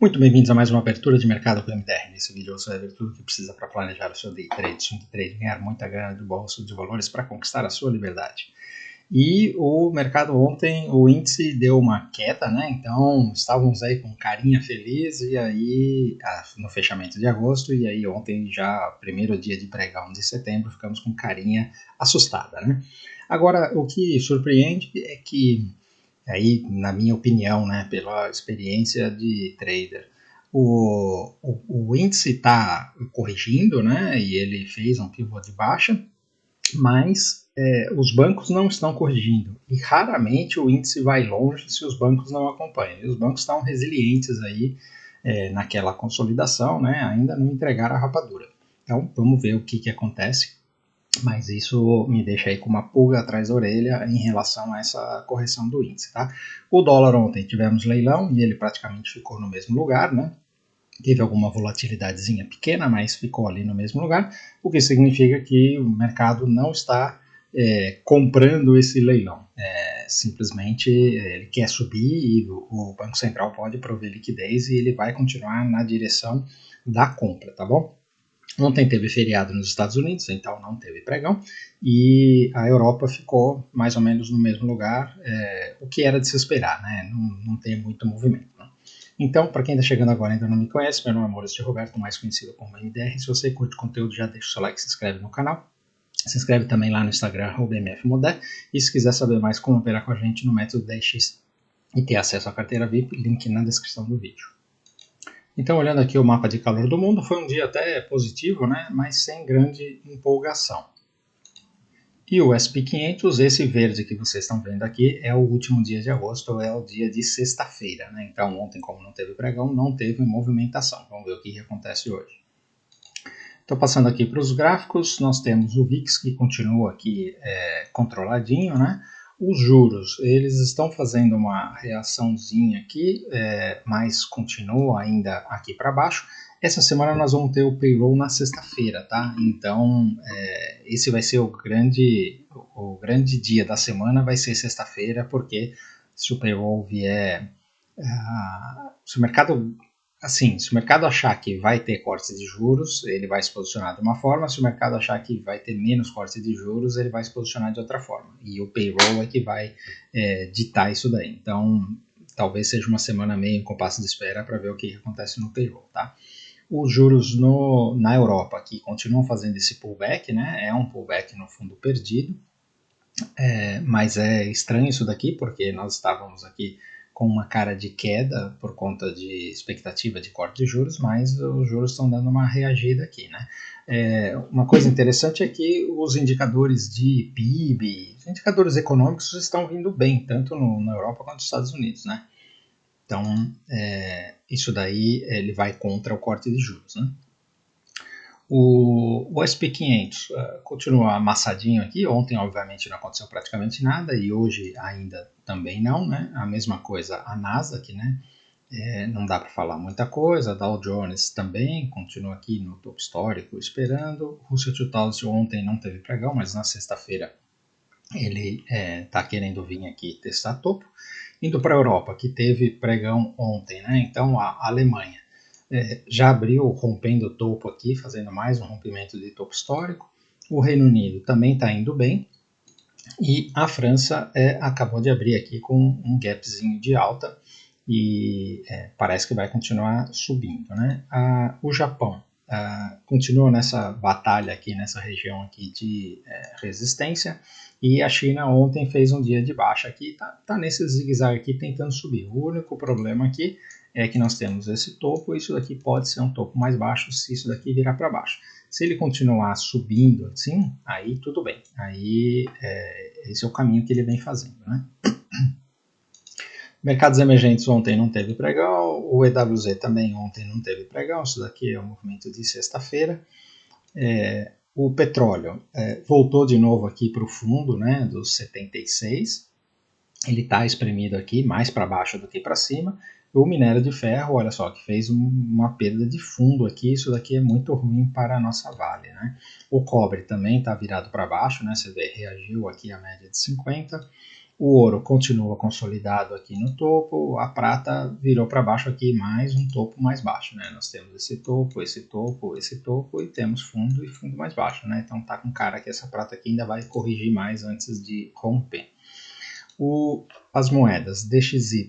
Muito bem-vindos a mais uma abertura de mercado com o MTR. Nesse vídeo você vai ver tudo o que precisa para planejar o seu day trade, swing trade, ganhar muita grana de bolsa de valores para conquistar a sua liberdade. E o mercado ontem, o índice deu uma queda, né? Então estávamos aí com carinha feliz e aí no fechamento de agosto, e aí ontem já, primeiro dia de pregão de setembro, ficamos com carinha assustada, né? Agora, o que surpreende é que aí, na minha opinião, né, pela experiência de trader, o índice está corrigindo, né, e ele fez um pivô de baixa, mas os bancos não estão corrigindo, e raramente o índice vai longe se os bancos não acompanham, e os bancos estão resilientes aí naquela consolidação, né, ainda não entregaram a rapadura. Então, vamos ver o que acontece. Mas isso me deixa aí com uma pulga atrás da orelha em relação a essa correção do índice, tá? O dólar ontem tivemos leilão e ele praticamente ficou no mesmo lugar, né? Teve alguma volatilidadezinha pequena, mas ficou ali no mesmo lugar, o que significa que o mercado não está comprando esse leilão. Simplesmente ele quer subir e o Banco Central pode prover liquidez e ele vai continuar na direção da compra, tá bom? Ontem teve feriado nos Estados Unidos, então não teve pregão, e a Europa ficou mais ou menos no mesmo lugar, o que era de se esperar, né? Não tem muito movimento. Né? Então, para quem está chegando agora e ainda não me conhece, meu nome é Maurício Roberto, mais conhecido como MDR. Se você curte conteúdo, já deixa o seu like, se inscreve no canal. Se inscreve também lá no Instagram, @mfmoder. E se quiser saber mais como operar com a gente no método 10x e ter acesso à carteira VIP, link na descrição do vídeo. Então, olhando aqui o mapa de calor do mundo, foi um dia até positivo, né? Mas sem grande empolgação. E o SP 500, esse verde que vocês estão vendo aqui, é o último dia de agosto, é o dia de sexta-feira, né? Então, ontem, como não teve pregão, não teve movimentação. Vamos ver o que acontece hoje. Estou passando aqui para os gráficos, nós temos o VIX que continua aqui controladinho, né? Os juros, eles estão fazendo uma reaçãozinha aqui, mas continua ainda aqui para baixo. Essa semana nós vamos ter o payroll na sexta-feira, tá? Então, esse vai ser o grande dia da semana, vai ser sexta-feira, porque se o payroll vier... se o mercado achar que vai ter corte de juros, ele vai se posicionar de uma forma. Se o mercado achar que vai ter menos corte de juros, ele vai se posicionar de outra forma. E o payroll é que vai ditar isso daí. Então, talvez seja uma semana meio em compasso de espera para ver o que acontece no payroll, tá? Os juros na Europa aqui continuam fazendo esse pullback, né? É um pullback no fundo perdido. Mas é estranho isso daqui, porque nós estávamos aqui com uma cara de queda por conta de expectativa de corte de juros, mas os juros estão dando uma reagida aqui, né? Uma coisa interessante é que os indicadores de PIB, os indicadores econômicos estão vindo bem, tanto na Europa quanto nos Estados Unidos, né? Então, isso daí ele vai contra o corte de juros, né? O SP 500 continua amassadinho aqui. Ontem, obviamente, não aconteceu praticamente nada e hoje ainda também não, né? A mesma coisa a Nasdaq, né? Não dá para falar muita coisa. A Dow Jones também continua aqui no topo histórico esperando. O Russell 2000 ontem não teve pregão, mas na sexta-feira ele está querendo vir aqui testar topo. Indo para a Europa, que teve pregão ontem, né? Então a Alemanha já abriu rompendo o topo aqui, fazendo mais um rompimento de topo histórico. O Reino Unido também está indo bem. E a França acabou de abrir aqui com um gapzinho de alta e parece que vai continuar subindo, né? O Japão continua nessa batalha aqui, nessa região aqui de resistência, e a China ontem fez um dia de baixa aqui, tá nesse zigue-zague aqui tentando subir. O único problema aqui é que nós temos esse topo, isso daqui pode ser um topo mais baixo se isso daqui virar para baixo. Se ele continuar subindo assim, aí tudo bem, aí esse é o caminho que ele vem fazendo, né? Mercados emergentes ontem não teve pregão, o EWZ também ontem não teve pregão, isso daqui é o movimento de sexta-feira. O petróleo voltou de novo aqui para o fundo, né, dos 76, ele está espremido aqui mais para baixo do que para cima. O minério de ferro, olha só, que fez uma perda de fundo aqui, isso daqui é muito ruim para a nossa Vale, né? O cobre também está virado para baixo, né, você vê, reagiu aqui à média de 50. O ouro continua consolidado aqui no topo, a prata virou para baixo aqui mais um topo mais baixo, né? Nós temos esse topo, esse topo, esse topo e temos fundo e fundo mais baixo, né? Então tá com cara que essa prata aqui ainda vai corrigir mais antes de romper. As moedas DXY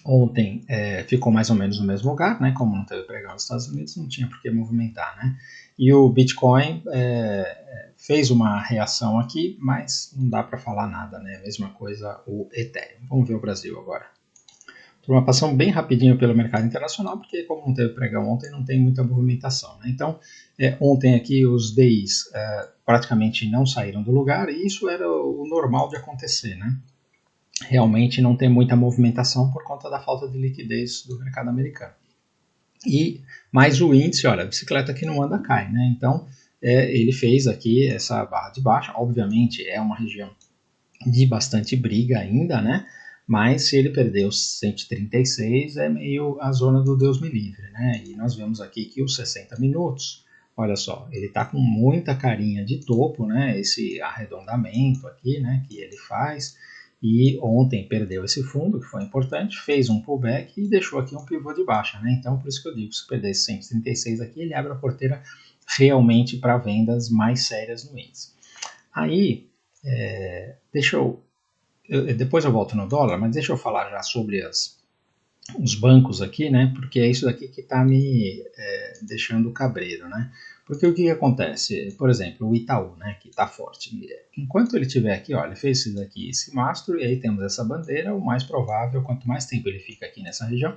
ontem ficou mais ou menos no mesmo lugar, né? Como não teve pregão nos Estados Unidos, não tinha por que movimentar, né? E o Bitcoin fez uma reação aqui, mas não dá para falar nada, né? Mesma coisa o Ethereum. Vamos ver o Brasil agora. Uma passão bem rapidinho pelo mercado internacional, porque como não teve pregão ontem, não tem muita movimentação, né? Então, ontem aqui os DIs praticamente não saíram do lugar, e isso era o normal de acontecer, né? Realmente não tem muita movimentação por conta da falta de liquidez do mercado americano. Mas o índice, olha, a bicicleta que não anda cai, né? Então, ele fez aqui essa barra de baixa. Obviamente, é uma região de bastante briga ainda, né? Mas se ele perder os 136, é meio a zona do Deus me livre, né? E nós vemos aqui que os 60 minutos, olha só, ele está com muita carinha de topo, né? Esse arredondamento aqui, né? Que ele faz. E ontem perdeu esse fundo, que foi importante, fez um pullback e deixou aqui um pivô de baixa, né? Então, por isso que eu digo, se perder esse 136 aqui, ele abre a porteira realmente para vendas mais sérias no índice. Aí, depois eu volto no dólar, mas deixa eu falar já sobre os bancos aqui, né? Porque é isso daqui que está me deixando cabreiro, né? Porque o que acontece? Por exemplo, o Itaú, né? Que está forte. Enquanto ele estiver aqui, ó, ele fez isso daqui, esse mastro, e aí temos essa bandeira, o mais provável, quanto mais tempo ele fica aqui nessa região,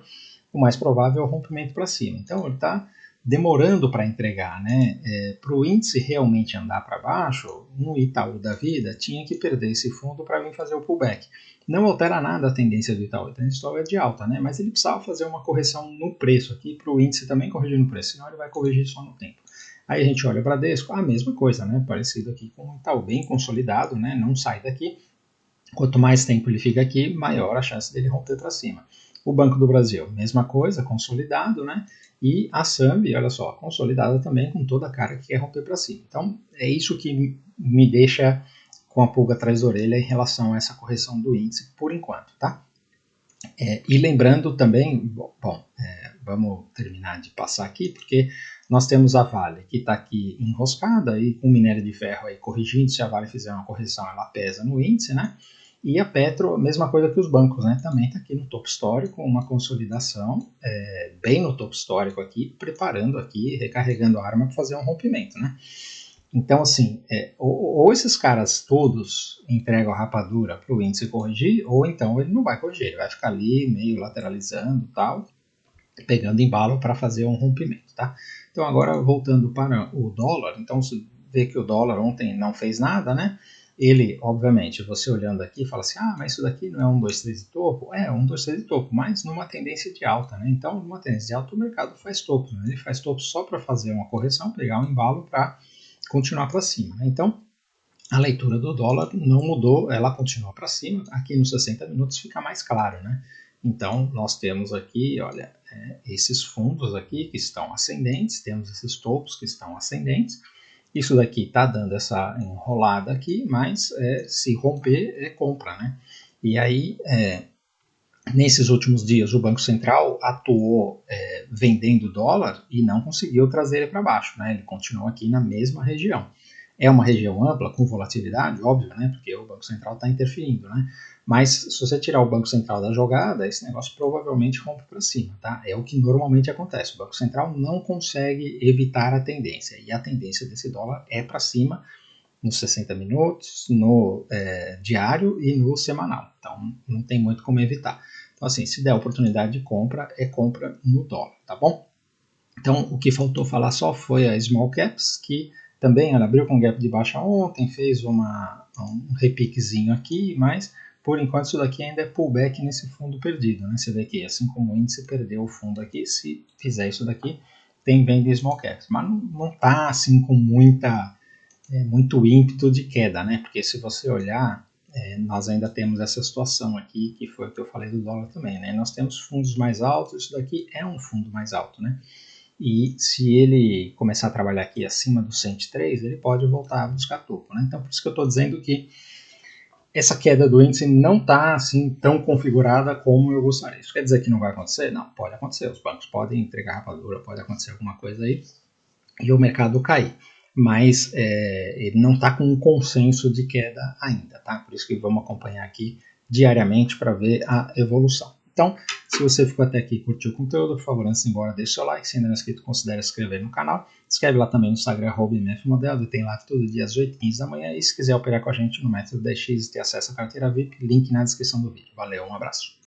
o mais provável é o rompimento para cima. Então, ele está demorando para entregar, né? Para o índice realmente andar para baixo, no Itaú da vida, tinha que perder esse fundo para vir fazer o pullback. Não altera nada a tendência do Itaú, a tendência do Itaú é de alta, né? Mas ele precisava fazer uma correção no preço aqui, para o índice também corrigir no preço, senão ele vai corrigir só no tempo. Aí a gente olha o Bradesco, a mesma coisa, né? Parecido aqui com o Itaú, bem consolidado, né? Não sai daqui. Quanto mais tempo ele fica aqui, maior a chance dele romper para cima. O Banco do Brasil, mesma coisa, consolidado, né? E a Sambi, olha só, consolidada também com toda a cara que quer romper para cima. Então, é isso que me deixa com a pulga atrás da orelha em relação a essa correção do índice, por enquanto, tá? E lembrando também, vamos terminar de passar aqui, porque nós temos a Vale, que está aqui enroscada, e com o minério de ferro aí corrigindo, se a Vale fizer uma correção, ela pesa no índice, né? E a Petro, a mesma coisa que os bancos, né? Também está aqui no topo histórico, uma consolidação, bem no topo histórico aqui, preparando aqui, recarregando a arma para fazer um rompimento, né? Então, assim, ou esses caras todos entregam a rapadura para o índice corrigir, ou então ele não vai corrigir, ele vai ficar ali meio lateralizando e tal, pegando embalo para fazer um rompimento, tá? Então, agora voltando para o dólar, então você vê que o dólar ontem não fez nada, né? Ele, obviamente, você olhando aqui, fala assim, mas isso daqui não é 1, 2, 3 de topo? É, 1, 2, 3 de topo, mas numa tendência de alta, né? Então, numa tendência de alta, o mercado faz topo, né? Ele faz topo só para fazer uma correção, pegar um embalo para continuar para cima, né? Então, a leitura do dólar não mudou, ela continua para cima. Aqui nos 60 minutos fica mais claro, né? Então, nós temos aqui, olha, esses fundos aqui que estão ascendentes, temos esses topos que estão ascendentes. Isso daqui está dando essa enrolada aqui, mas se romper, é compra, né? E aí, nesses últimos dias, o Banco Central atuou vendendo dólar e não conseguiu trazer ele para baixo, né? Ele continuou aqui na mesma região. É uma região ampla, com volatilidade, óbvio, né? Porque o Banco Central está interferindo, né? Mas se você tirar o Banco Central da jogada, esse negócio provavelmente rompe para cima, tá? É o que normalmente acontece. O Banco Central não consegue evitar a tendência. E a tendência desse dólar é para cima nos 60 minutos, no diário e no semanal. Então, não tem muito como evitar. Então, assim, se der oportunidade de compra, é compra no dólar, tá bom? Então, o que faltou falar só foi a Small Caps, que também ela abriu com gap de baixa ontem, fez um repiquezinho aqui, mas por enquanto isso daqui ainda é pullback nesse fundo perdido, né? Você vê que assim como o índice perdeu o fundo aqui, se fizer isso daqui, tem venda em Small Caps, mas não tá assim com muito ímpeto de queda, né? Porque se você olhar, nós ainda temos essa situação aqui, que foi o que eu falei do dólar também, né? Nós temos fundos mais altos, isso daqui é um fundo mais alto, né? E se ele começar a trabalhar aqui acima do 103, ele pode voltar a buscar topo, né? Então, por isso que eu estou dizendo que essa queda do índice não está assim tão configurada como eu gostaria. Isso quer dizer que não vai acontecer? Não, pode acontecer. Os bancos podem entregar rapadura, pode acontecer alguma coisa aí e o mercado cair. Mas ele não está com um consenso de queda ainda, tá? Por isso que vamos acompanhar aqui diariamente para ver a evolução. Então, se você ficou até aqui e curtiu o conteúdo, por favor, antes de ir embora, deixe seu like. Se ainda não é inscrito, considere se inscrever no canal. Escreve lá também no Instagram, @mfmodelo, e tem live todo dia às 8h15 da manhã. E se quiser operar com a gente no método 10x e ter acesso à carteira VIP, link na descrição do vídeo. Valeu, um abraço.